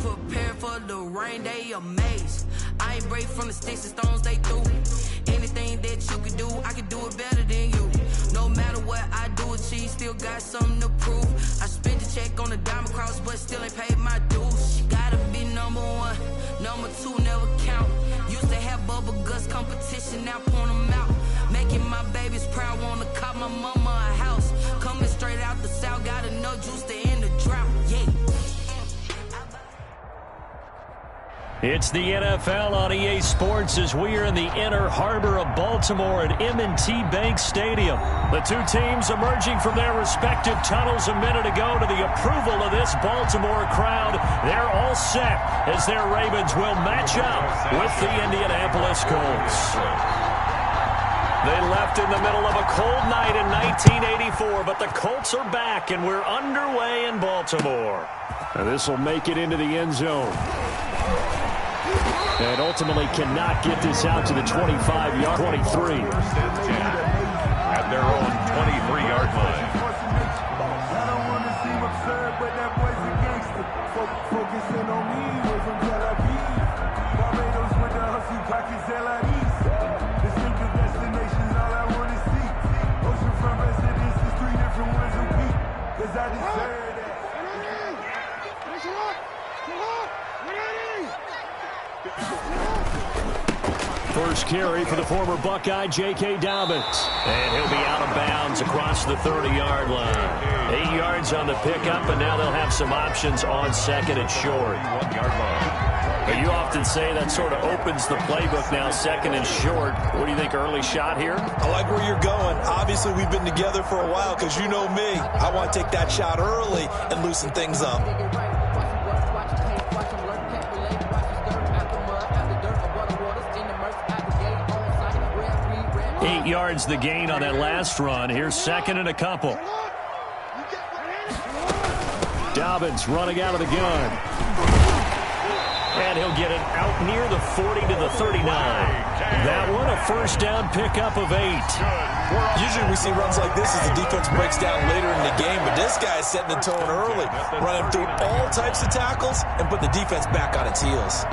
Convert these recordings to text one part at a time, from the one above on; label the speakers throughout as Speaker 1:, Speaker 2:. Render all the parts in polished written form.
Speaker 1: prepared for the rain, they amazed. I ain't break from the sticks and stones they threw. Anything that you can do, I can do it better than you. No matter what I do, achieve, still got something to prove. I spent the check on the diamond cross, but still ain't paid my dues. Gotta be number one, number two never count. Used to have bubble guts competition, now point them out. Making my babies proud, wanna cop my mama a house. Coming straight out the south, got enough juice to end the drought. Yeah.
Speaker 2: It's the NFL on EA Sports as we are in the inner harbor of Baltimore at M&T Bank Stadium. The two teams emerging from their respective tunnels a minute ago to the approval of this Baltimore crowd. They're all set as their Ravens will match up with the Indianapolis Colts. They left in the middle of a cold night in 1984, but the Colts are back and we're underway in Baltimore. Now this will make it into the end zone. And ultimately cannot get this out to the 25-yard, 23.
Speaker 3: At their own 23-yard line.
Speaker 4: I don't want to seem absurd, but that boy's a gangster. Focusing on me, way from Tel Aviv. Barbados with the hustle, pockets LIDs. Distinctive destinations, all I want to see. Oceanfront residences, 3 different ones a week. Cause I deserve that.
Speaker 2: First carry for the former Buckeye, J.K. Dobbins. And he'll be out of bounds across the 30-yard line. 8 yards on the pickup, and now they'll have some options on second and short.
Speaker 3: 1-yard line.
Speaker 2: But you often say that sort of opens the playbook now, second and short. What do you think, early shot here?
Speaker 5: I like where you're going. Obviously, we've been together for a while because you know me. I want to take that shot early and loosen things up.
Speaker 2: 8 yards the gain on that last run. Here's second and a couple. Dobbins running out of the gun. And he'll get it out near the 40 to the 39. That one a first down pickup of 8.
Speaker 5: Usually we see runs like this as the defense breaks down later in the game, but this guy is setting the tone early, running through all types of tackles and put the defense back on its heels.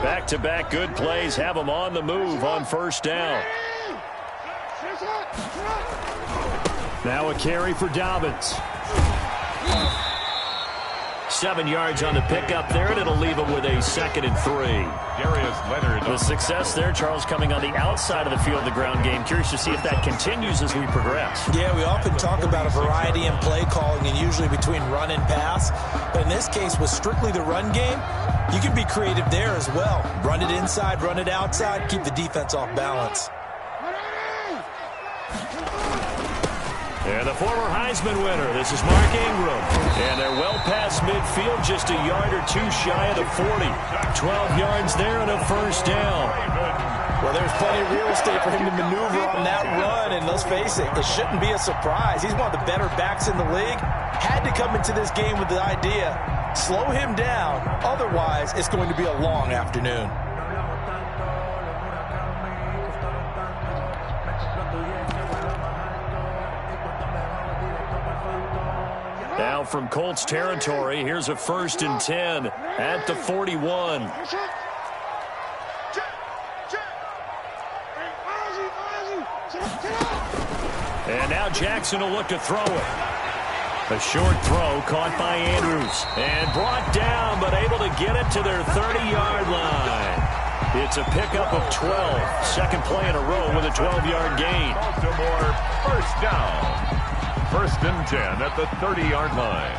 Speaker 2: Back-to-back good plays have them on the move on first down. Now a carry for Dobbins. 7 yards on the pickup there, and it'll leave him with a second and 3.
Speaker 3: Darius Leonard.
Speaker 2: The success there, Charles, coming on the outside of the field, the ground game. Curious to see if that continues as we progress.
Speaker 5: Yeah, we often talk about a variety in play calling and usually between run and pass. But in this case, with strictly the run game, you can be creative there as well. Run it inside, run it outside, keep the defense off balance.
Speaker 2: And the former Heisman winner, this is Mark Ingram. And they're well past midfield, just a yard or two shy of the 40. 12 yards there and a first down.
Speaker 5: Well, there's plenty of real estate for him to maneuver on that run, and let's face it shouldn't be a surprise. He's one of the better backs in the league. Had to come into this game with the idea, slow him down, otherwise it's going to be a long afternoon.
Speaker 2: Now from Colts territory, here's a 1st and 10 at the 41. And now Jackson will look to throw it. A short throw caught by Andrews and brought down, but able to get it to their 30-yard line. It's a pickup of 12. Second play in a row with a 12-yard gain.
Speaker 3: Baltimore first down. 1st and 10 at the 30-yard line.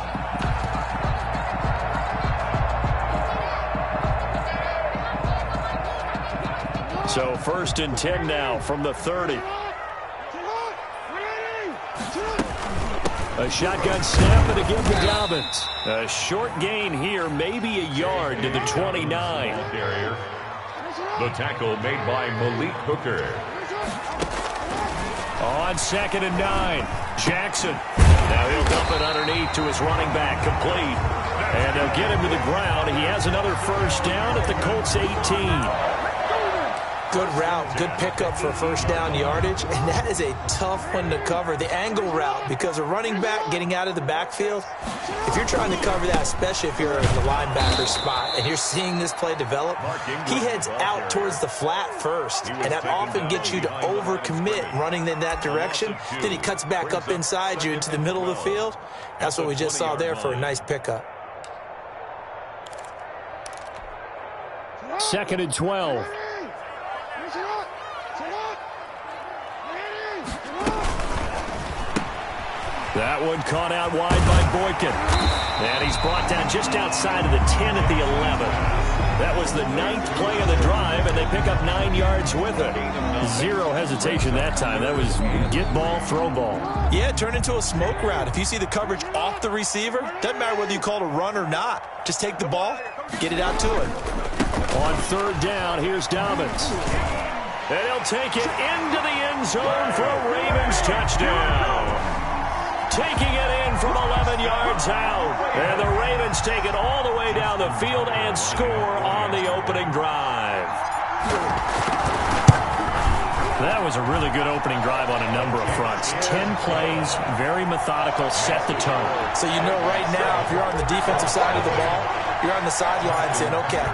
Speaker 2: So 1st and 10 now from the 30. A shotgun snap and again to Dobbins. A short gain here, maybe a yard to the 29.
Speaker 3: The tackle made by Malik Hooker.
Speaker 2: On 2nd and 9, Jackson. Now he'll dump it underneath to his running back, complete. And they'll get him to the ground. He has another first down at the Colts 18.
Speaker 5: Good route, good pickup for first down yardage, and that is a tough one to cover, the angle route, because a running back getting out of the backfield, if you're trying to cover that, especially if you're in the linebacker spot and you're seeing this play develop, he heads out towards the flat first, and that often gets you to overcommit running in that direction. Then he cuts back up inside you into the middle of the field. That's what we just saw there for a nice pickup.
Speaker 2: 2nd and 12. That one caught out wide by Boykin. And he's brought down just outside of the 10 at the 11. That was the 9th play of the drive, and they pick up 9 yards with it. Zero hesitation that time. That was get ball, throw ball.
Speaker 5: Yeah, turn into a smoke route. If you see the coverage off the receiver, doesn't matter whether you call it a run or not. Just take the ball, get it out to him.
Speaker 2: On 3rd down, here's Dobbins. And he'll take it into the end zone for a Ravens touchdown. Taking it in from 11 yards out. And the Ravens take it all the way down the field and score on the opening drive. That was a really good opening drive on a number of fronts. 10 plays, very methodical, set the tone.
Speaker 5: So you know right now, if you're on the defensive side of the ball, you're on the sideline saying, okay,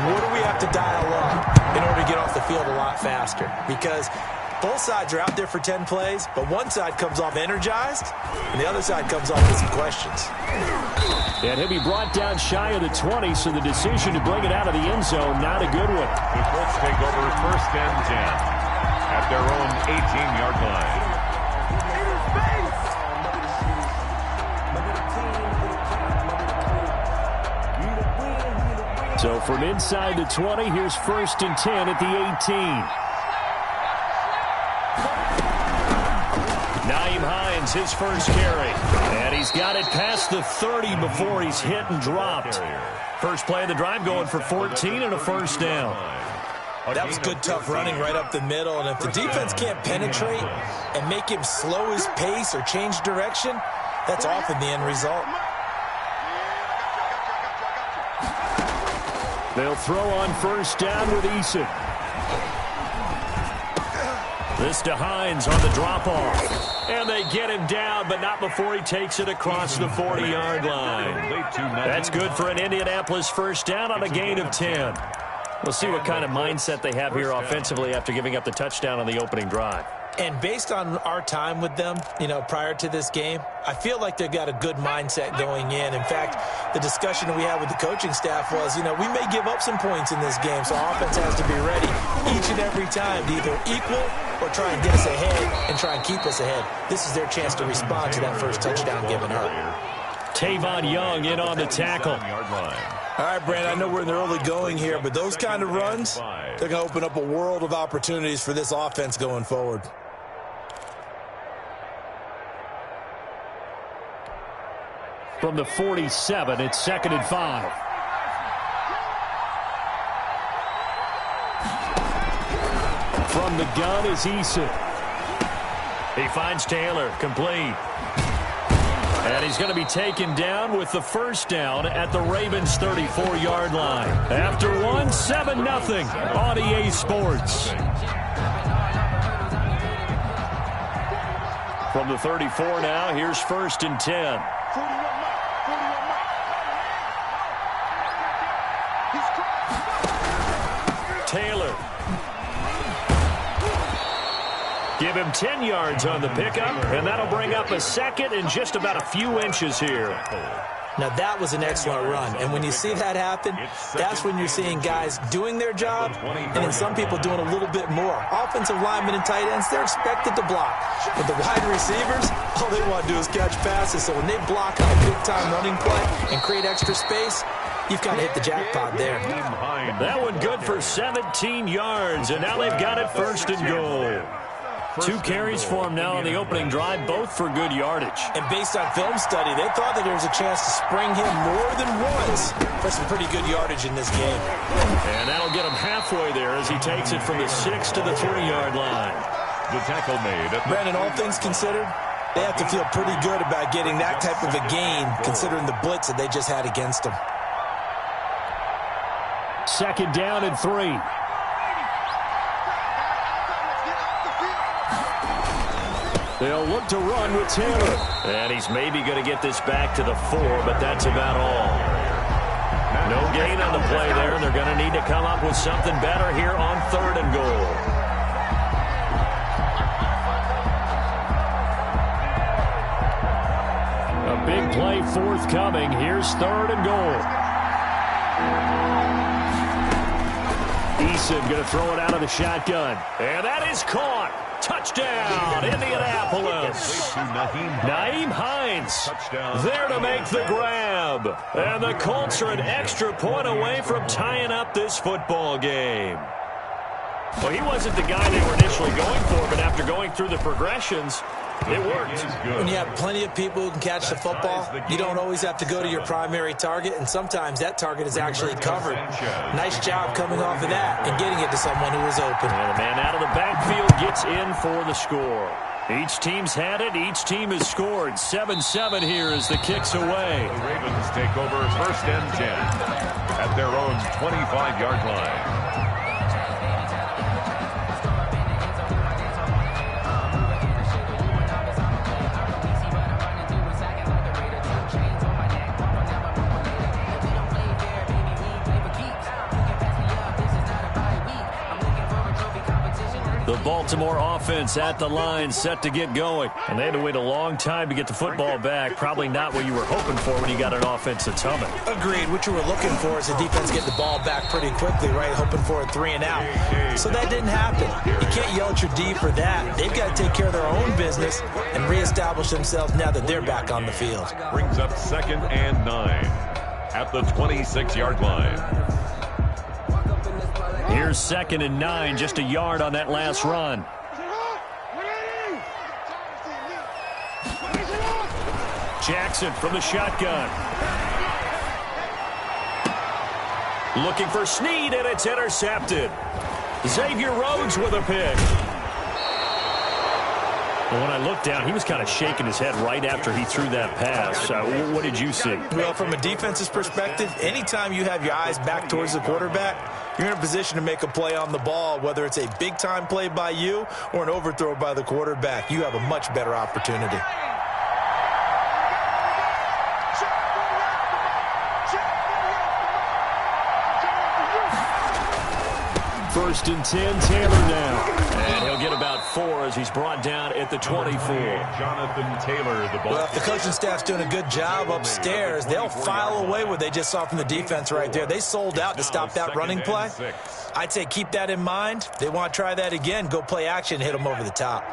Speaker 5: what do we have to dial up in order to get off the field a lot faster? Because both sides are out there for 10 plays, but one side comes off energized, and the other side comes off with some questions.
Speaker 2: And he'll be brought down shy of the 20, so the decision to bring it out of the end zone, not a good one.
Speaker 3: The Colts take over 1st and 10 at their own 18-yard line.
Speaker 2: So from inside the 20, here's 1st and 10 at the 18. Nyheim Hines, his first carry. And he's got it past the 30 before he's hit and dropped. First play of the drive going for 14 and a first down.
Speaker 5: That was good, tough running right up the middle. And if the defense can't penetrate and make him slow his pace or change direction, that's often the end result.
Speaker 2: They'll throw on first down with Eason. This to Hines on the drop-off. And they get him down, but not before he takes it across the 40-yard line. That's good for an Indianapolis first down on a gain of 10. We'll see what kind of mindset they have here offensively after giving up the touchdown on the opening drive.
Speaker 5: And based on our time with them, prior to this game, I feel like they've got a good mindset going in. In fact, the discussion we had with the coaching staff was, we may give up some points in this game, so our offense has to be ready each and every time to either equal or try and get us ahead and try and keep us ahead. This is their chance to respond to that first touchdown given up.
Speaker 2: Tavon Young in on the tackle.
Speaker 5: All right, Brandon, I know we're in the early going here, but those kind of runs, they're going to open up a world of opportunities for this offense going forward.
Speaker 2: From the 47, it's 2nd and 5. From the gun is Eason. He finds Taylor, complete. And he's going to be taken down with the first down at the Ravens' 34-yard line. After one, 7-0 on EA Sports. From the 34 now, here's 1st and 10. Taylor. Give him 10 yards on the pickup, and that'll bring up a second and just about a few inches here.
Speaker 5: Now, that was an excellent run, and when you see that happen, that's when you're seeing guys doing their job and then some people doing a little bit more. Offensive linemen and tight ends, they're expected to block. But the wide receivers, all they want to do is catch passes. So when they block on a big-time running play and create extra space, you've kind of hit the jackpot there.
Speaker 2: That one good for 17 yards, and now they've got it 1st and goal. 2 carries for him now on the opening drive, both for good yardage.
Speaker 5: And based on film study, they thought that there was a chance to spring him more than once for some pretty good yardage in this game.
Speaker 2: And that'll get him halfway there as he takes it from the 6 to the 3-yard line.
Speaker 3: The tackle made.
Speaker 5: Brandon, all things considered, they have to feel pretty good about getting that type of a gain considering the blitz that they just had against them.
Speaker 2: 2nd down and 3. They'll look to run with Taylor. And he's maybe going to get this back to the 4, but that's about all. No gain on the play there, and they're going to need to come up with something better here on 3rd and goal. A big play forthcoming. Here's 3rd and goal. Eason going to throw it out of the shotgun. And that is caught. Touchdown, Indianapolis. Nyheim Hines there to make the grab. And the Colts are an extra point away from tying up this football game. Well, he wasn't the guy they were initially going for, but after going through the progressions, it worked.
Speaker 5: When you have plenty of people who can catch the football, you don't always have to go to your primary target, and sometimes that target is actually covered. Nice job coming off of that and getting it to someone who was open.
Speaker 2: And the man out of the backfield gets in for the score. Each team's had it. Each team has scored. 7-7 here as the kick's away.
Speaker 3: The Ravens take over 1st and 10 at their own 25-yard line.
Speaker 2: The Baltimore offense at the line, set to get going. And they had to wait a long time to get the football back. Probably not what you were hoping for when you got an offense that's humming.
Speaker 5: Agreed. What you were looking for is the defense getting the ball back pretty quickly, right? Hoping for a 3 and out. So that didn't happen. You can't yell at your D for that. They've got to take care of their own business and reestablish themselves now that they're back on the field.
Speaker 3: Brings up 2nd and 9 at the 26-yard line.
Speaker 2: Here's 2nd and 9, just a yard on that last run. Jackson from the shotgun. Looking for Snead, and it's intercepted. Xavier Rhodes with a pick. Well, when I looked down, he was kind of shaking his head right after he threw that pass. What did you see?
Speaker 5: Well, from a defense's perspective, anytime you have your eyes back towards the quarterback, you're in a position to make a play on the ball, whether it's a big-time play by you or an overthrow by the quarterback. You have a much better opportunity.
Speaker 2: First and 10, Taylor now. And he'll get about 4 as he's brought down at the 24.
Speaker 3: Jonathan Taylor, the ball.
Speaker 5: Well, if the coaching staff's doing a good job upstairs, they'll file away what they just saw from the defense right there. They sold out to stop that running play. I'd say keep that in mind. They want to try that again. Go play action, hit them over the top.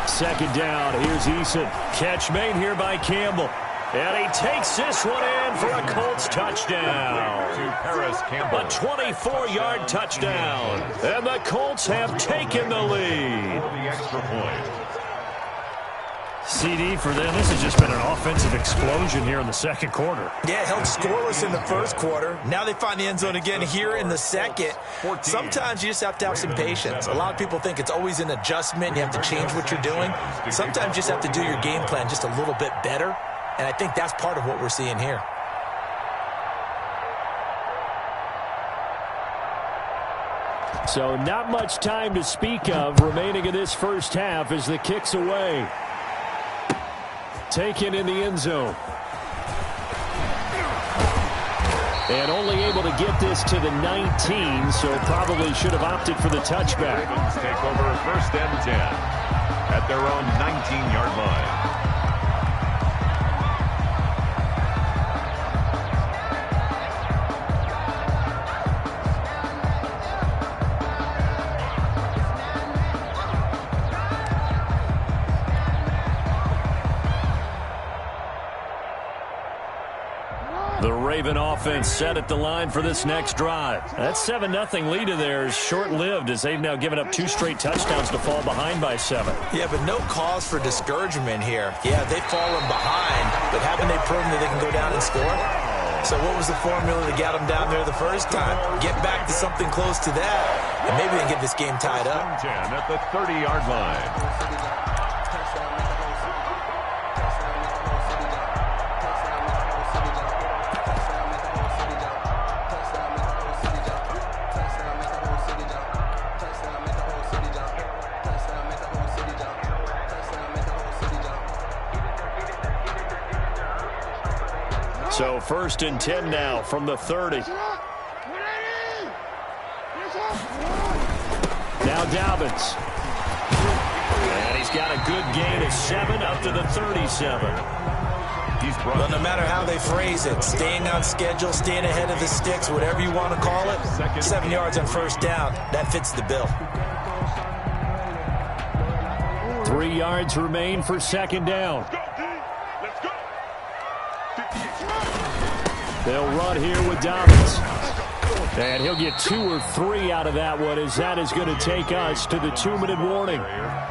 Speaker 2: Second down, here's Eason. Catch made here by Campbell. And he takes this one in for a Colts touchdown.
Speaker 3: To Paris Campbell.
Speaker 2: A 24-yard touchdown. And the Colts have taken the lead.
Speaker 3: For the extra point.
Speaker 2: CD for them. This has just been an offensive explosion here in the second quarter.
Speaker 5: Yeah, held scoreless in the first quarter. Now they find the end zone again here in the second. Sometimes you just have to have some patience. A lot of people think it's always an adjustment. You have to change what you're doing. Sometimes you just have to do your game plan just a little bit better. And I think that's part of what we're seeing here.
Speaker 2: So not much time to speak of remaining in this first half as the kick's away. Taken in the end zone. And only able to get this to the 19, so probably should have opted for the touchback.
Speaker 3: Ravens take over 1st and 10 at their own 19-yard line.
Speaker 2: The Raven offense set at the line for this next drive. That 7-0 lead of theirs short-lived as they've now given up 2 straight touchdowns to fall behind by 7.
Speaker 5: Yeah, but no cause for discouragement here. Yeah, they've fallen behind, but haven't they proven that they can go down and score? So what was the formula that got them down there the first time? Get back to something close to that, and maybe they can get this game tied up.
Speaker 3: 10 at the 30-yard line.
Speaker 2: So 1st and 10 now from the 30. Now Dobbins. And he's got a good gain of 7 up to the 37.
Speaker 5: Well, no matter how they phrase it, staying on schedule, staying ahead of the sticks, whatever you want to call it, 7 yards on 1st down, that fits the bill.
Speaker 2: 3 yards remain for 2nd down. They'll run here with Dobbins. And he'll get 2 or 3 out of that one, as that is going to take us to the 2-minute warning.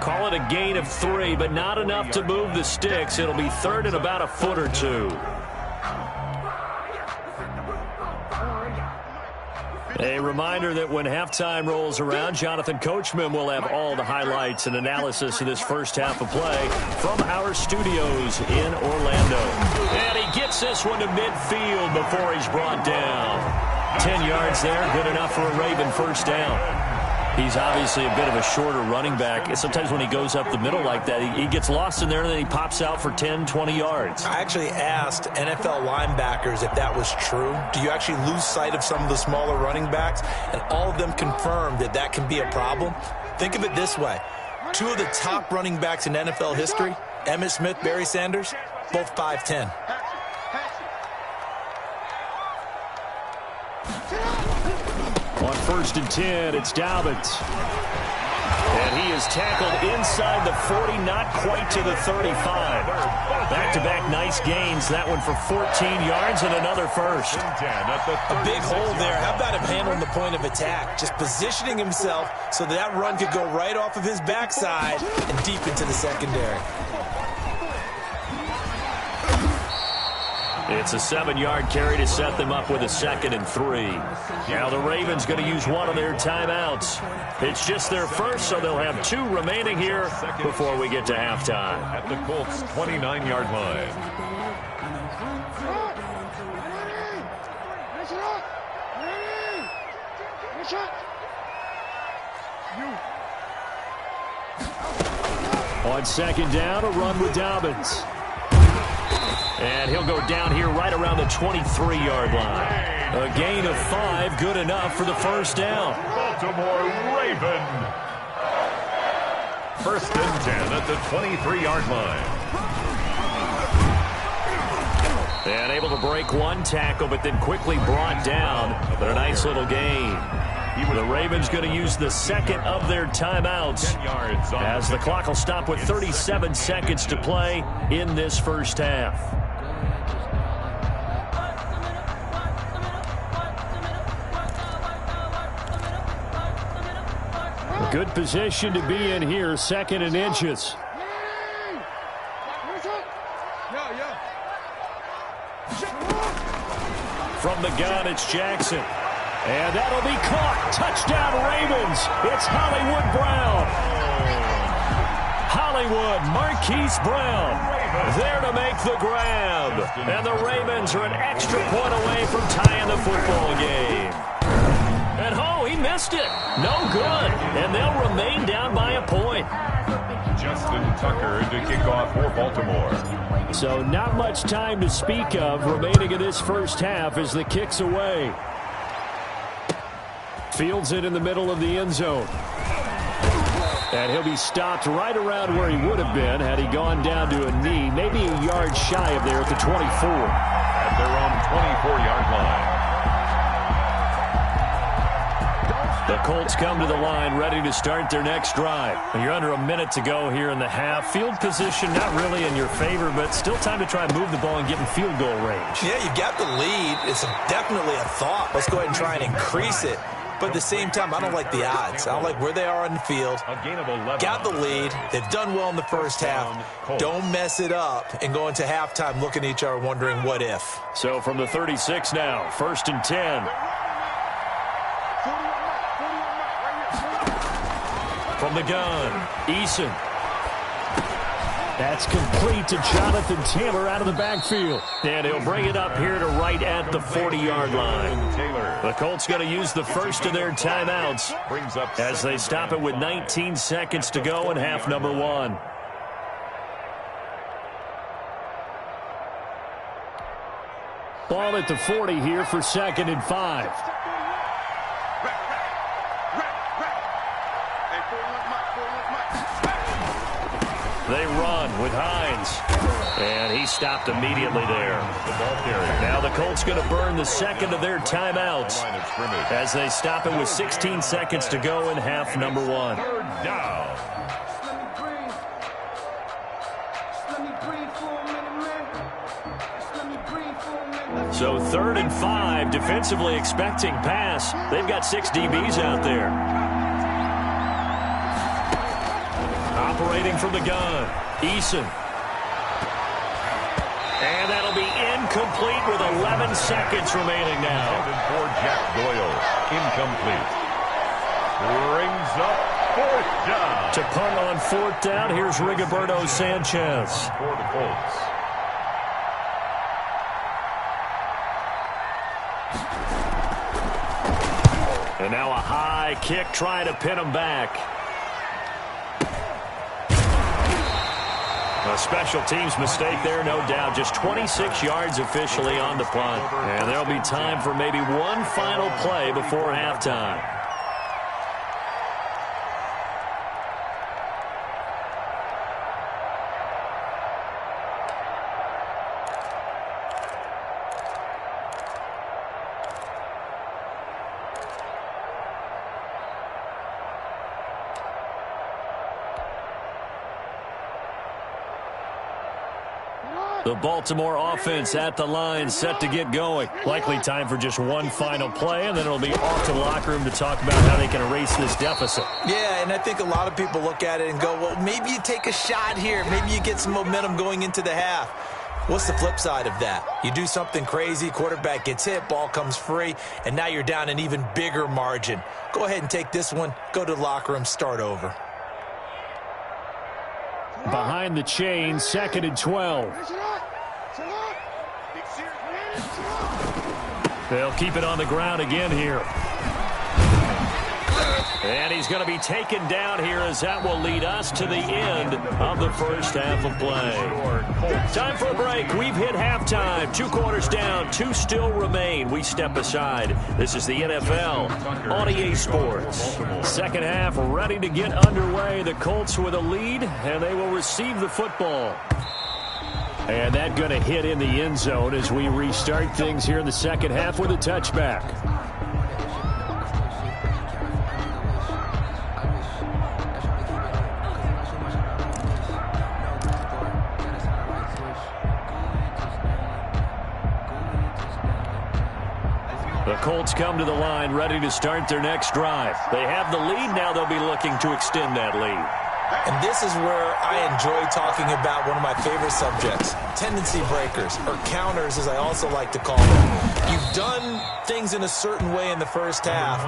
Speaker 2: Call it a gain of 3, but not enough to move the sticks. It'll be 3rd and about a foot or 2. A reminder that when halftime rolls around, Jonathan Coachman will have all the highlights and analysis of this first half of play from our studios in Orlando. And he gets this one to midfield before he's brought down. 10 yards there, good enough for a Raven 1st down. He's obviously a bit of a shorter running back. Sometimes when he goes up the middle like that, he gets lost in there and then he pops out for 10, 20 yards.
Speaker 5: I actually asked NFL linebackers if that was true. Do you actually lose sight of some of the smaller running backs? And all of them confirmed that that can be a problem. Think of it this way. 2 of the top running backs in NFL history, Emmitt Smith, Barry Sanders, both 5'10".
Speaker 2: On 1st and 10, it's Dobbins. And he is tackled inside the 40, not quite to the 35. Back-to-back nice gains. That one for 14 yards and another 1st.
Speaker 5: A big hole there. How about him handling the point of attack? Just positioning himself so that run could go right off of his backside and deep into the secondary.
Speaker 2: It's a 7-yard carry to set them up with a 2nd and 3. Now the Ravens going to use one of their timeouts. It's just their first, so they'll have 2 remaining here before we get to halftime.
Speaker 3: At the Colts' 29-yard line.
Speaker 2: On 2nd down, a run with Dobbins. And he'll go down here right around the 23-yard line. A gain of 5, good enough for the 1st down.
Speaker 3: Baltimore Raven. 1st and 10 at the 23-yard line.
Speaker 2: And able to break one tackle, but then quickly brought down. But a nice little gain. The Ravens going to use the 2nd of their timeouts as the clock will stop with 37 seconds to play in this first half. Good position to be in here, 2nd and inches. From the gun, it's Jackson. And that'll be caught. Touchdown, Ravens. It's Hollywood Brown. Hollywood, Marquise Brown, there to make the grab. And the Ravens are an extra point away from tying the football game. And he missed it. No good. And they'll remain down by a point.
Speaker 3: Justin Tucker to kick off for Baltimore.
Speaker 2: So not much time to speak of remaining in this first half as the kick's away. Fields it in the middle of the end zone. And he'll be stopped right around where he would have been had he gone down to a knee, maybe a yard shy of there at the 24.
Speaker 3: At their own 24-yard line.
Speaker 2: The Colts come to the line ready to start their next drive. You're under a minute to go here in the half. Field position not really in your favor, but still time to try and move the ball and get in field goal range.
Speaker 5: Yeah, you got the lead. It's definitely a thought. Let's go ahead and try and increase it. But at the same time, I don't like the odds. I don't like where they are on the field.
Speaker 3: A gain of 11.
Speaker 5: Got the lead. They've done well in the first half. Don't mess it up and go into halftime looking at each other wondering what if.
Speaker 2: So from the 36 now, 1st and 10. From the gun, Eason. That's complete to Jonathan Taylor out of the backfield. And he'll bring it up here to right at the 40-yard line. The Colts going to use the first of their timeouts as they stop it with 19 seconds to go in half number 1. Ball at the 40 here for 2nd and 5. They run with Hines. And he stopped immediately there. Now the Colts going to burn the second of their timeouts as they stop it with 16 seconds to go in half number 1.
Speaker 3: Third down.
Speaker 2: So 3rd and 5, defensively expecting pass. They've got 6 DBs out there. Operating from the gun, Eason. And that'll be incomplete with 11 seconds remaining now.
Speaker 3: For Jack Doyle, incomplete. Brings up 4th down.
Speaker 2: To punt on 4th down, here's Rigoberto Sanchez.
Speaker 3: For the Colts.
Speaker 2: And now a high kick trying to pin him back. A special teams mistake there, no doubt. Just 26 yards officially on the punt. And there'll be time for maybe one final play before halftime. The Baltimore offense at the line, set to get going. Likely time for just one final play, and then it'll be off to the locker room to talk about how they can erase this deficit.
Speaker 5: Yeah, and I think a lot of people look at it and go, well, maybe you take a shot here. Maybe you get some momentum going into the half. What's the flip side of that? You do something crazy, quarterback gets hit, ball comes free, and now you're down an even bigger margin. Go ahead and take this one, go to the locker room, start over.
Speaker 2: Behind the chain, 2nd and 12. They'll keep it on the ground again here. And he's going to be taken down here as that will lead us to the end of the first half of play. Time for a break. We've hit halftime. 2 quarters down, 2 still remain. We step aside. This is the NFL on EA Sports. Second half ready to get underway. The Colts with a lead, and they will receive the football. And that going to hit in the end zone as we restart things here in the second half with a touchback. The Colts come to the line ready to start their next drive. They have the lead. Now they'll be looking to extend that lead.
Speaker 5: And this is where I enjoy talking about one of my favorite subjects, tendency breakers, or counters as I also like to call them. You've done things in a certain way in the first half,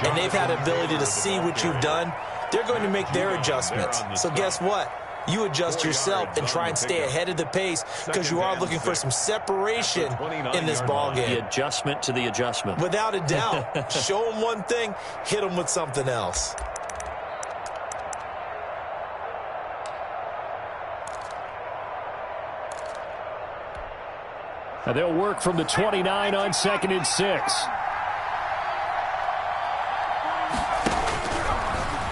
Speaker 5: and they've had ability to see what you've done. They're going to make their adjustments. So guess what? You adjust yourself and try and stay ahead of the pace because you are looking for some separation in this ball game.
Speaker 2: The adjustment to the adjustment.
Speaker 5: Without a doubt. Show them one thing, hit them with something else.
Speaker 2: And they'll work from the 29 on 2nd and 6.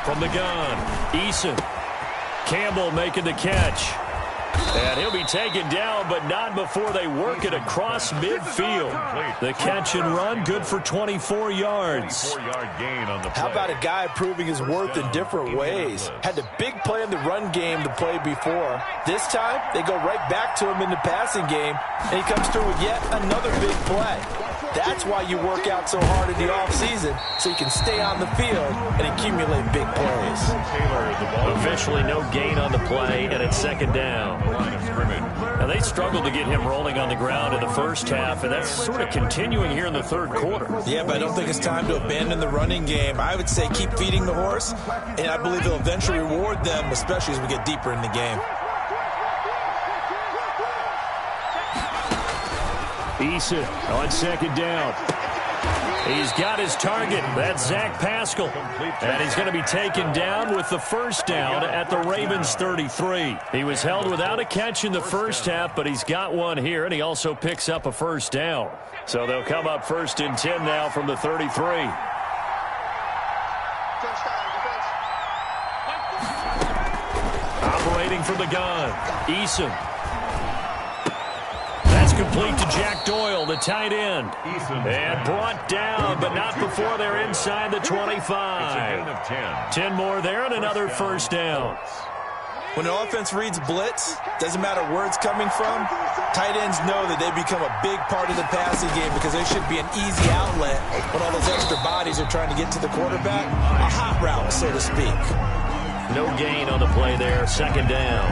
Speaker 2: From the gun, Eason. Campbell making the catch. And he'll be taken down, but not before they work it across midfield. The catch and run, good for 24 yards.
Speaker 5: How about a guy proving his worth in different ways? Had the big play in the run game to play before. This time, they go right back to him in the passing game, and he comes through with yet another big play. That's why you work out so hard in the offseason, so you can stay on the field and accumulate big plays.
Speaker 2: Officially no gain on the play, and it's 2nd down. Now they struggled to get him rolling on the ground in the first half, and that's sort of continuing here in the 3rd quarter.
Speaker 5: Yeah, but I don't think it's time to abandon the running game. I would say keep feeding the horse, and I believe he'll eventually reward them, especially as we get deeper in the game.
Speaker 2: Eason on 2nd down. He's got his target. That's Zach Pascal. And he's going to be taken down with the first down at the Ravens 33. He was held without a catch in the first half, but he's got one here, and he also picks up a first down. So they'll come up 1st and 10 now from the 33. Operating from the gun, Eason. That's complete to Jack Doyle, the tight end. And brought down, but not before they're inside the 25. 10 more there and another first down.
Speaker 5: When an offense reads blitz, doesn't matter where it's coming from, tight ends know that they become a big part of the passing game because they should be an easy outlet when all those extra bodies are trying to get to the quarterback. A hot route, so to speak.
Speaker 2: No gain on the play there, 2nd down.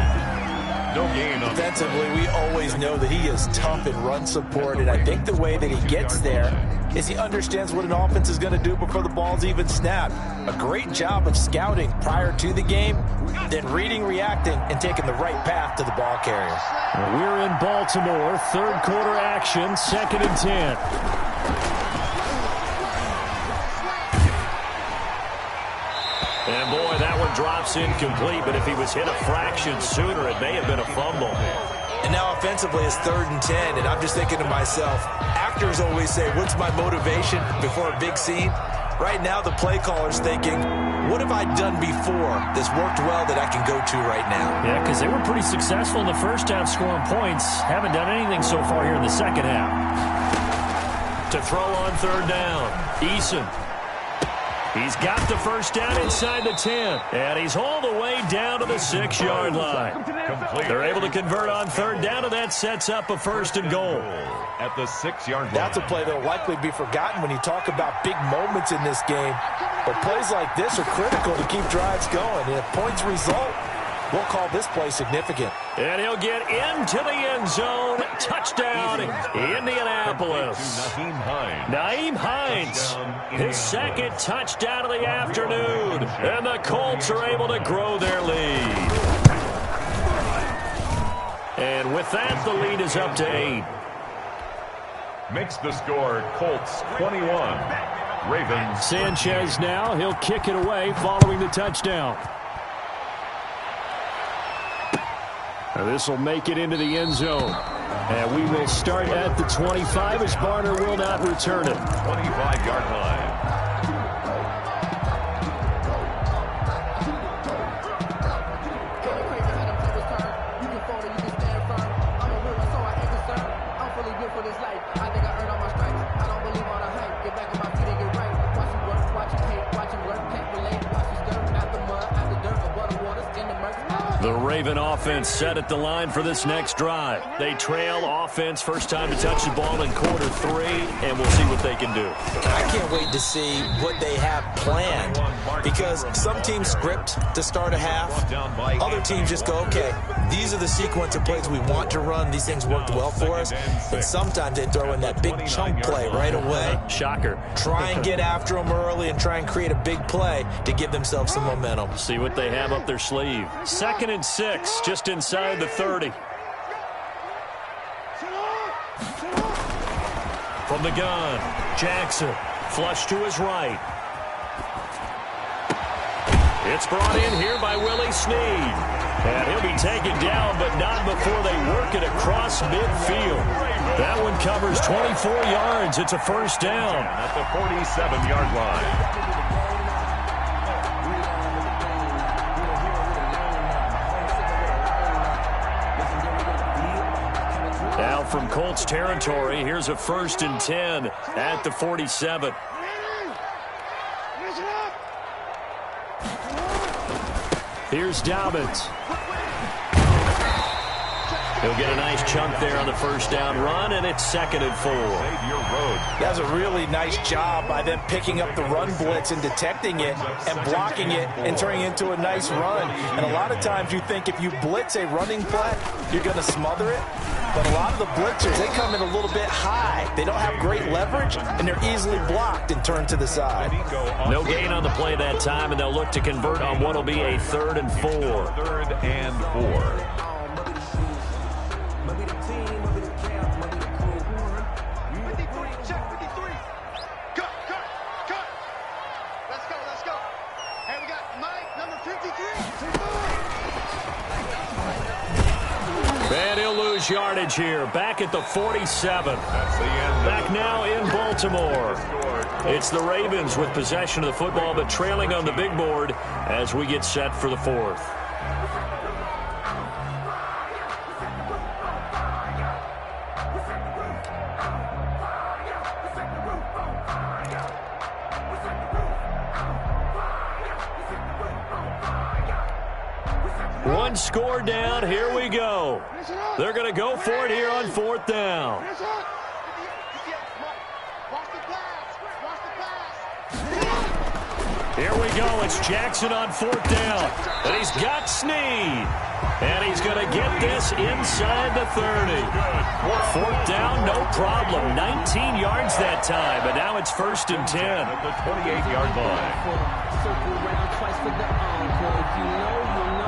Speaker 3: No gain on
Speaker 5: defensively, we always know that he is tough in run support, and I think the way that he gets there is he understands what an offense is going to do before the ball's even snapped. A great job of scouting prior to the game, then reading, reacting, and taking the right path to the ball carrier.
Speaker 2: We're in Baltimore, 3rd quarter action, 2nd and 10. And boy, that one drops incomplete, but if he was hit a fraction sooner, it may have been a fumble.
Speaker 5: And now offensively it's 3rd and 10, and I'm just thinking to myself, actors always say, what's my motivation before a big scene? Right now the play caller's thinking, what have I done before that's worked well that I can go to right now?
Speaker 2: Yeah, because they were pretty successful in the first half scoring points. Haven't done anything so far here in the second half. To throw on 3rd down, Eason. He's got the first down inside the 10, and he's all the way down to the 6-yard line. They're able to convert on 3rd down, and that sets up a 1st and goal.
Speaker 3: At the 6-yard line.
Speaker 5: That's a play that will likely be forgotten when you talk about big moments in this game. But plays like this are critical to keep drives going. And if points result, we'll call this play significant.
Speaker 2: And he'll get into the end zone. Touchdown, Indianapolis. Nyheim Hines, his 2nd touchdown of the afternoon. And the Colts are able to grow their lead. And with that, the lead is up to 8.
Speaker 3: Makes the score Colts 21. Ravens.
Speaker 2: Sanchez now. He'll kick it away following the touchdown. This will make it into the end zone. And we will start at the 25 as Barner will not return it.
Speaker 3: 25-yard line.
Speaker 2: The Raven offense set at the line for this next drive. They trail offense, first time to touch the ball in quarter 3, and we'll see what they can do.
Speaker 5: I can't wait to see what they have planned, because some teams script to start a half. Other teams just go, okay, these are the sequence of plays we want to run. These things worked well for us. But sometimes they throw in that big chunk play right away.
Speaker 2: Shocker.
Speaker 5: Try and get after them early and try and create a big play to give themselves some momentum.
Speaker 2: See what they have up their sleeve. 2nd and 6, just inside the 30. From the gun, Jackson, flush to his right. It's brought in here by Willie Snead. And he'll be taken down, but not before they work it across midfield. That one covers 24 yards. It's a first down.
Speaker 3: At the 47-yard line.
Speaker 2: Now from Colts territory, here's a 1st and 10 at the 47. Here's Dobbins. He'll get a nice chunk there on the first down run, and it's 2nd and 4.
Speaker 5: That's a really nice job by them picking up the run blitz and detecting it and blocking it and turning it into a nice run. And a lot of times you think if you blitz a running play, you're going to smother it. But a lot of the blitzers, they come in a little bit high. They don't have great leverage, and they're easily blocked and turned to the side.
Speaker 2: No gain on the play that time, and they'll look to convert on what will be a 3rd and 4.
Speaker 3: 3rd and 4.
Speaker 2: lose yardage here. Back at the 47. Back now in Baltimore. It's the Ravens with possession of the football, but trailing on the big board as we get set for the fourth. One score down. Here we go. They're going to go for it here on fourth down. Here we go. It's Jackson on fourth down. And he's got Snead. And he's going to get this inside the 30. Fourth down, no problem. 19 yards that time. But now it's 1st and 10.
Speaker 3: At the 28-yard line.
Speaker 6: Circle around twice for the encore. If you know, you know.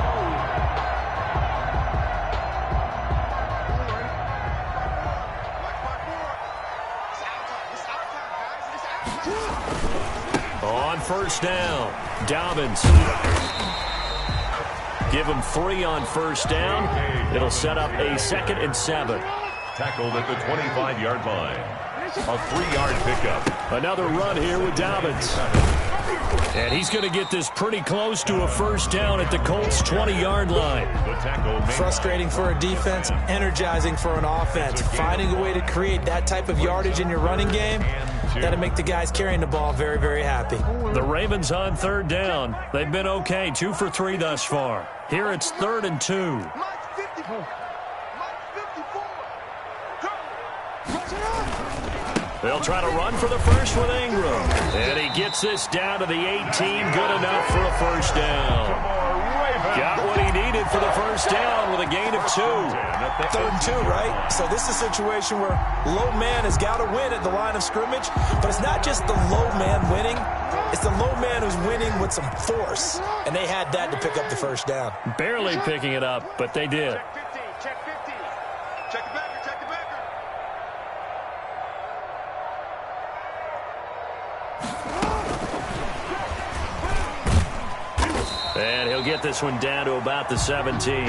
Speaker 2: On first down, Dobbins. Give him 3 on first down. It'll set up a 2nd and 7.
Speaker 3: Tackled at the 25-yard line. A 3-yard pickup.
Speaker 2: Another run here with Dobbins. And he's going to get this pretty close to a first down at the Colts' 20-yard line.
Speaker 5: Frustrating for a defense, energizing for an offense. Finding a way to create that type of yardage in your running game, that'll make the guys carrying the ball very, very happy.
Speaker 2: The Ravens on third down. They've been okay, 2 for 3 thus far. Here it's 3rd and 2. They'll try to run for the first with Ingram. And he gets this down to the 18. Good enough for a first down. Got what he needed for the first down with a gain of 2.
Speaker 5: 3rd and 2, right? So this is a situation where low man has got to win at the line of scrimmage. But it's not just the low man winning. It's the low man who's winning with some force. And they had that to pick up the first down.
Speaker 2: Barely picking it up, but they did.
Speaker 4: Check 50. Check the backer. Check the backer.
Speaker 2: And he'll get this one down to about the 17.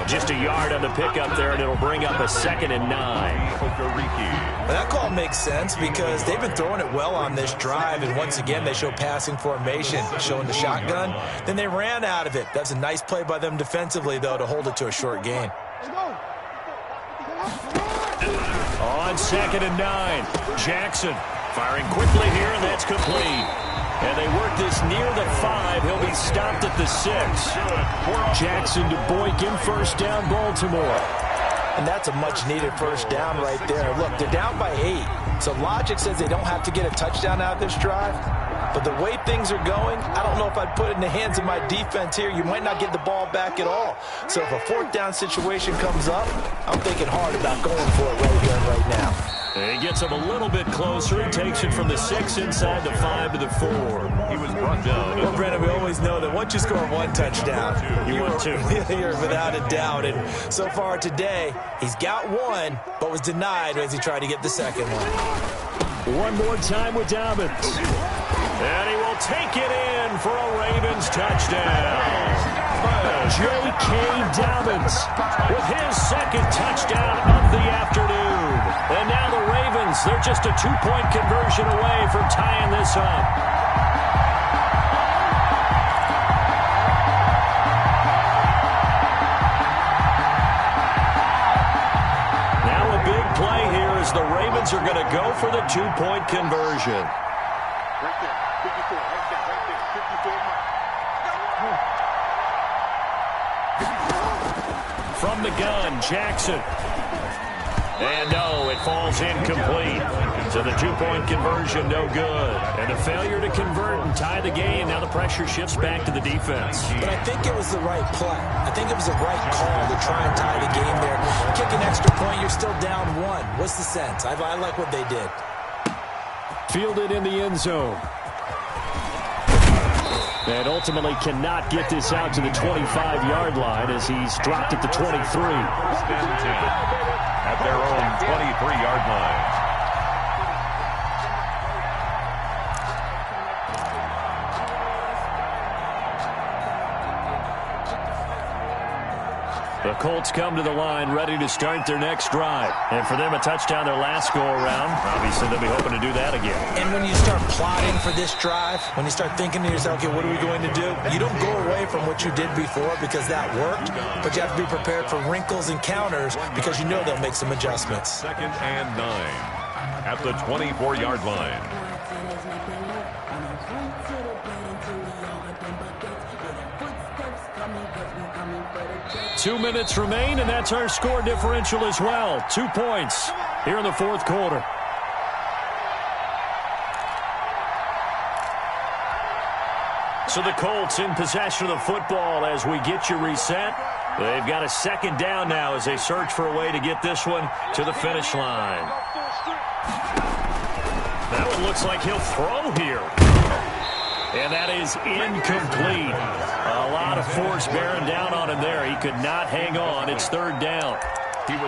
Speaker 2: Just a yard on the pickup there, and it'll bring up a 2nd and 9.
Speaker 5: Well, that call makes sense because they've been throwing it well on this drive, and once again they show passing formation, showing the shotgun. Then they ran out of it. That's a nice play by them defensively, though, to hold it to a short gain.
Speaker 2: On 2nd and 9, Jackson firing quickly here, and that's complete. And they work this near the 5. He'll be stopped at the 6. Jackson to Boykin, first down, Baltimore.
Speaker 5: And that's a much-needed first down right there. Look, they're down by 8. So logic says they don't have to get a touchdown out of this drive. But the way things are going, I don't know if I'd put it in the hands of my defense here. You might not get the ball back at all. So if a 4th down situation comes up, I'm thinking hard about going for it right here and right now.
Speaker 2: He gets him a little bit closer. He takes it from the 6 inside the 5 to the 4.
Speaker 3: He was brought down.
Speaker 5: Well, Brandon, we always know that once you score 1 touchdown,
Speaker 2: you win 2.
Speaker 5: You're without a doubt. And so far today, he's got 1, but was denied as he tried to get the 2nd one.
Speaker 2: One more time with Dobbins. And he will take it in for a Ravens touchdown. J.K. Dobbins with his 2nd touchdown of the afternoon. And now the Ravens, they're just a 2-point conversion away from tying this up. Now a big play here as the Ravens are going to go for the 2-point conversion.
Speaker 4: Right there. 54. Right there. 54 mark.
Speaker 2: From the gun, Jackson. And no, it falls incomplete. So the 2-point conversion, no good. And a failure to convert and tie the game. Now the pressure shifts back to the defense.
Speaker 5: But I think it was the right play. I think it was the right call to try and tie the game there. Kick an extra point, you're still down 1. What's the sense? I like what they did.
Speaker 2: Fielded in the end zone. And ultimately cannot get this out to the 25-yard line as he's dropped at the 23.
Speaker 3: At their own 23-yard line.
Speaker 2: The Colts come to the line ready to start their next drive. And for them, a touchdown their last go-around. Obviously, they'll be hoping to do that again.
Speaker 5: And when you start plotting for this drive, when you start thinking to yourself, okay, what are we going to do? You don't go away from what you did before because that worked, but you have to be prepared for wrinkles and counters because you know they'll make some adjustments.
Speaker 3: 2nd and 9 at the 24-yard line.
Speaker 2: 2 minutes remain, and that's our score differential as well. 2 points here in the fourth quarter. So the Colts in possession of the football as we get you reset. They've got a 2nd down now as they search for a way to get this one to the finish line. That one looks like he'll throw here. And that is incomplete. A lot of force bearing down on him there. He could not hang on. It's 3rd down.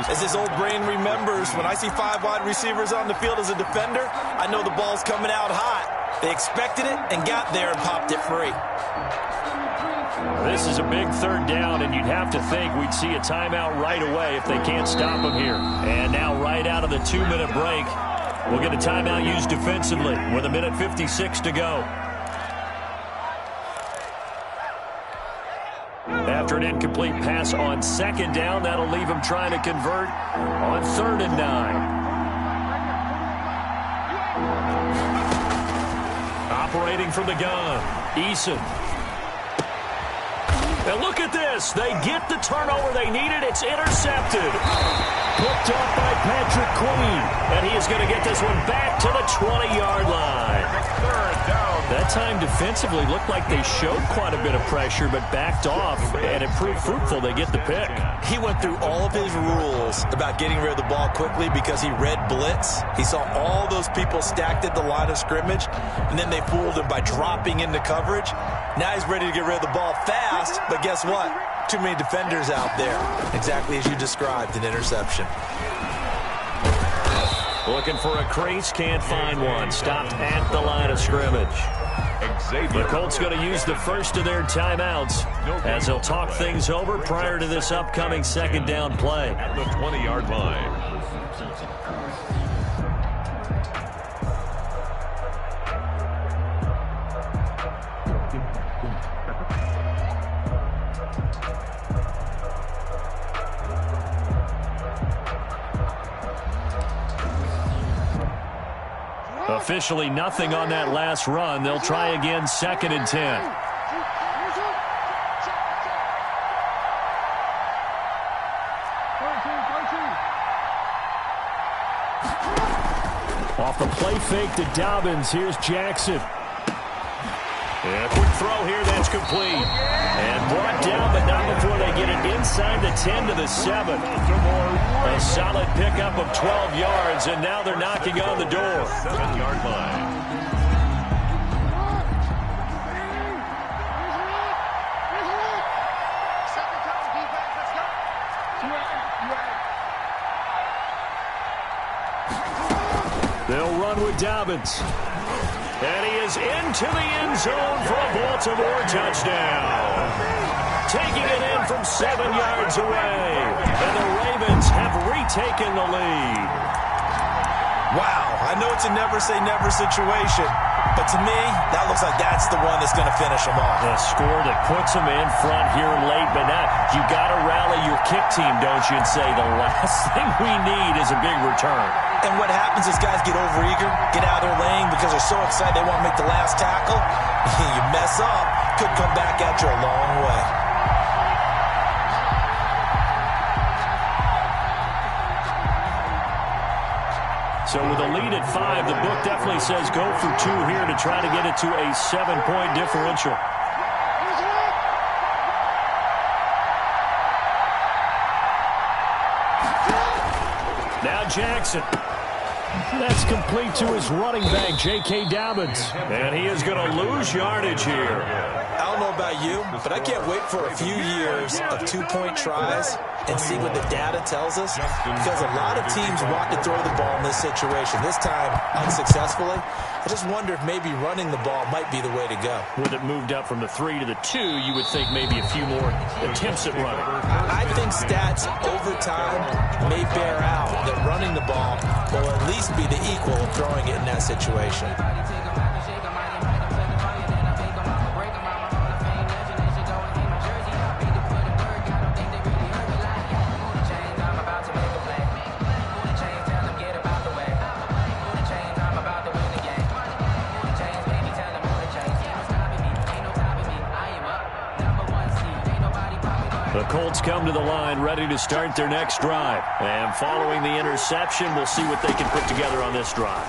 Speaker 5: As his old brain remembers, when I see 5 wide receivers on the field as a defender, I know the ball's coming out hot. They expected it and got there and popped it free.
Speaker 2: This is a big 3rd down, and you'd have to think we'd see a timeout right away if they can't stop him here. And now right out of the 2-minute break, we'll get a timeout used defensively with 1:56 to go. After an incomplete pass on 2nd down, that'll leave him trying to convert on 3rd and 9. Operating from the gun, Eason. And look at this. They get the turnover they needed. It's intercepted. Picked up by Patrick Queen. And he is going to get this one back to the 20-yard line.
Speaker 3: 3rd down.
Speaker 2: That time defensively looked like they showed quite a bit of pressure but backed off, and it proved fruitful. They get the pick.
Speaker 5: He went through all of his rules about getting rid of the ball quickly because he read blitz. He saw all those people stacked at the line of scrimmage, and then they fooled him by dropping into coverage. Now he's ready to get rid of the ball fast, but guess what? Too many defenders out there. Exactly as you described, an interception.
Speaker 2: Looking for a crease, can't find one. Stopped at the line of scrimmage. The Colts going to use the first of their timeouts as they'll talk things over prior to this upcoming 2nd down play.
Speaker 3: At the 20-yard line.
Speaker 2: Officially nothing on that last run. They'll try again 2nd and 10. Off the play fake to Dobbins. Here's Jackson. And a quick throw here, that's complete. And brought down, but not before they get it inside the 10 to the 7. A solid pickup of 12 yards, and now they're knocking on the door.
Speaker 3: 7-yard line.
Speaker 2: They'll run with Dobbins. And he is into the end zone for a Baltimore touchdown. Taking it in from 7 yards away. And the Ravens have retaken the lead.
Speaker 5: Wow, I know it's a never-say-never situation, but to me, that looks like that's the one that's going to finish them off.
Speaker 2: The score that puts them in front here late, but now you got to rally your kick team, don't you, and say the last thing we need is a big return.
Speaker 5: And what happens is guys get overeager, get out of their lane because they're so excited they want to make the last tackle. You mess up, could come back at you a long way.
Speaker 2: So with a lead at 5, the book definitely says go for 2 here to try to get it to a 7-point differential. Now Jackson. That's complete to his running back, J.K. Dobbins. And he is going to lose yardage here.
Speaker 5: I don't know about you, but I can't wait for a few years of 2-point tries and see what the data tells us, because a lot of teams want to throw the ball in this situation, this time unsuccessfully. I just wonder if maybe running the ball might be the way to go.
Speaker 2: With it moved up from the 3 to the 2, you would think maybe a few more attempts at running.
Speaker 5: I think stats over time may bear out that running the ball will at least be the equal of throwing it in that situation.
Speaker 2: The Colts come to the line ready to start their next drive. And following the interception, we'll see what they can put together on this drive.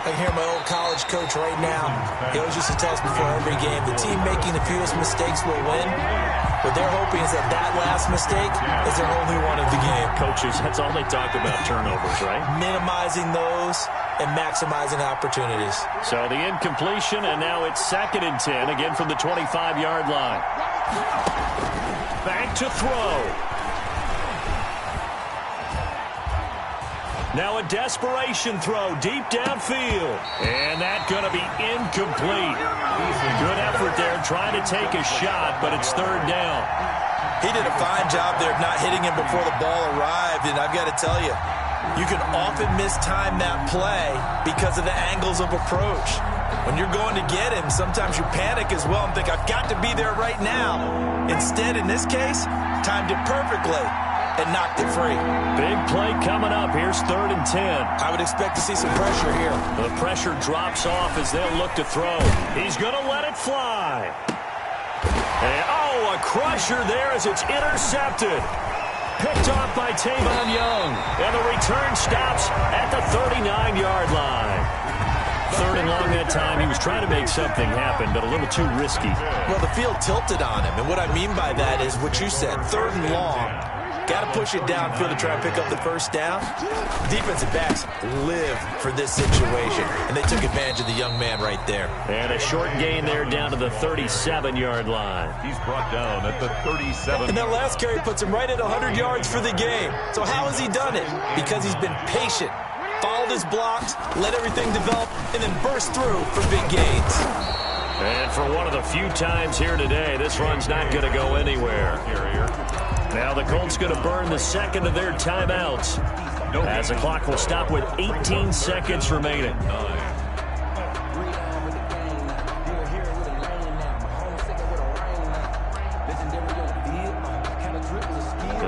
Speaker 5: I hear my old college coach right now. He always used to tell us before every game, the team making the fewest mistakes will win. What they're hoping is that that last mistake is their only one of the game.
Speaker 2: Coaches, that's all they talk about, turnovers, right? Minimizing
Speaker 5: those and maximizing opportunities.
Speaker 2: So the incompletion, and now it's 2nd and 10, again from the 25-yard line. Back to throw. Now a desperation throw deep downfield. And that's going to be incomplete. Good effort there trying to take a shot, but it's 3rd down.
Speaker 5: He did a fine job there of not hitting him before the ball arrived, and I've got to tell you, you can often mistime that play because of the angles of approach. When you're going to get him, sometimes you panic as well and think, I've got to be there right now. Instead, in this case, timed it perfectly and knocked it free.
Speaker 2: Big play coming up. Here's 3rd and 10.
Speaker 5: I would expect to see some pressure here.
Speaker 2: The pressure drops off as they'll look to throw. He's going to let it fly. And, a crusher there as it's intercepted. Picked off by Tavon Young. And the return stops at the 39-yard line. 3rd and long that time. He was trying to make something happen, but a little too risky.
Speaker 5: Well, the field tilted on him, and what I mean by that is what you said, 3rd and long. Got to push it downfield to try and pick up the 1st down. Defensive backs live for this situation, and they took advantage of the young man right there.
Speaker 2: And a short gain there down to the 37-yard line.
Speaker 3: He's brought down at the 37.
Speaker 5: And that last carry puts him right at 100 yards for the game. So how has he done it? Because he's been patient, followed his blocks, let everything develop, and then burst through for big gains.
Speaker 2: And for one of the few times here today, this run's not going to go anywhere. Now the Colts going to burn the 2nd of their timeouts as the clock will stop with 18 seconds remaining.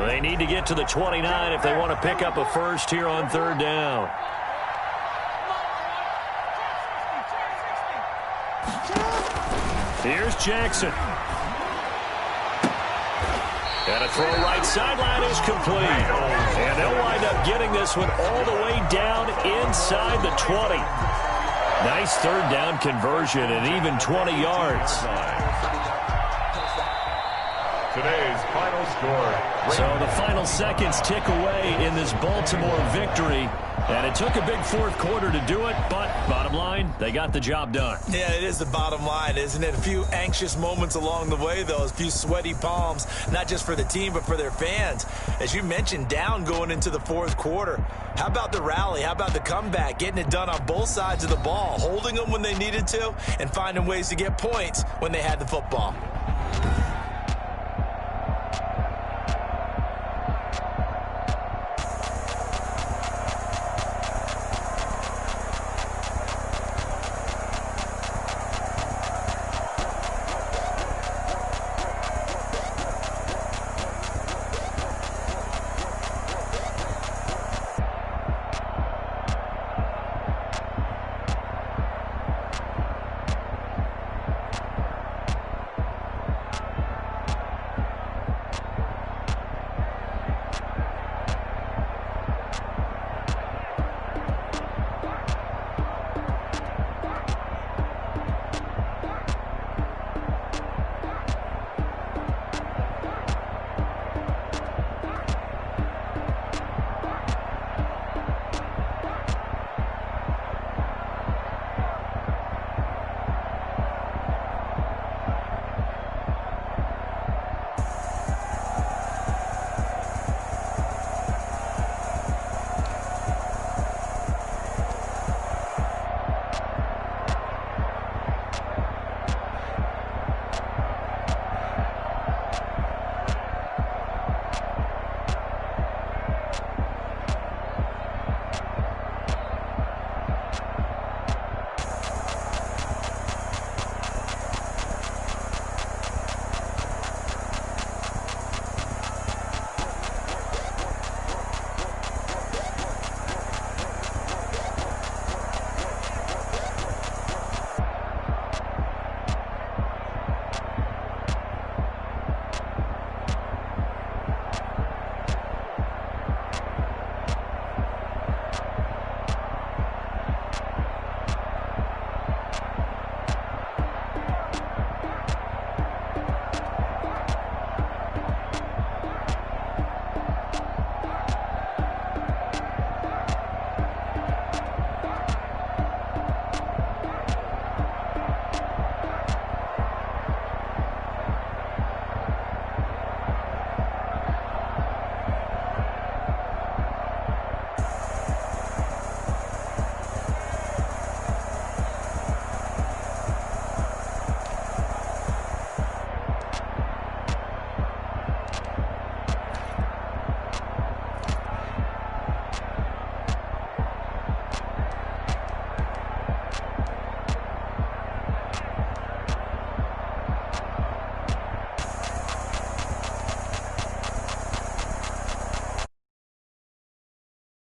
Speaker 2: They need to get to the 29 if they want to pick up a first here on 3rd down. Here's Jackson. And a throw right sideline is complete. And they'll wind up getting this one all the way down inside the 20. Nice 3rd down conversion and even 20 yards.
Speaker 3: Today's final score.
Speaker 2: So the final seconds tick away in this Baltimore victory. And it took a big 4th quarter to do it, but bottom line, they got the job done.
Speaker 5: Yeah, it is the bottom line, isn't it? A few anxious moments along the way, though, a few sweaty palms, not just for the team, but for their fans. As you mentioned, down going into the 4th quarter. How about the rally? How about the comeback? Getting it done on both sides of the ball, holding them when they needed to, and finding ways to get points when they had the football.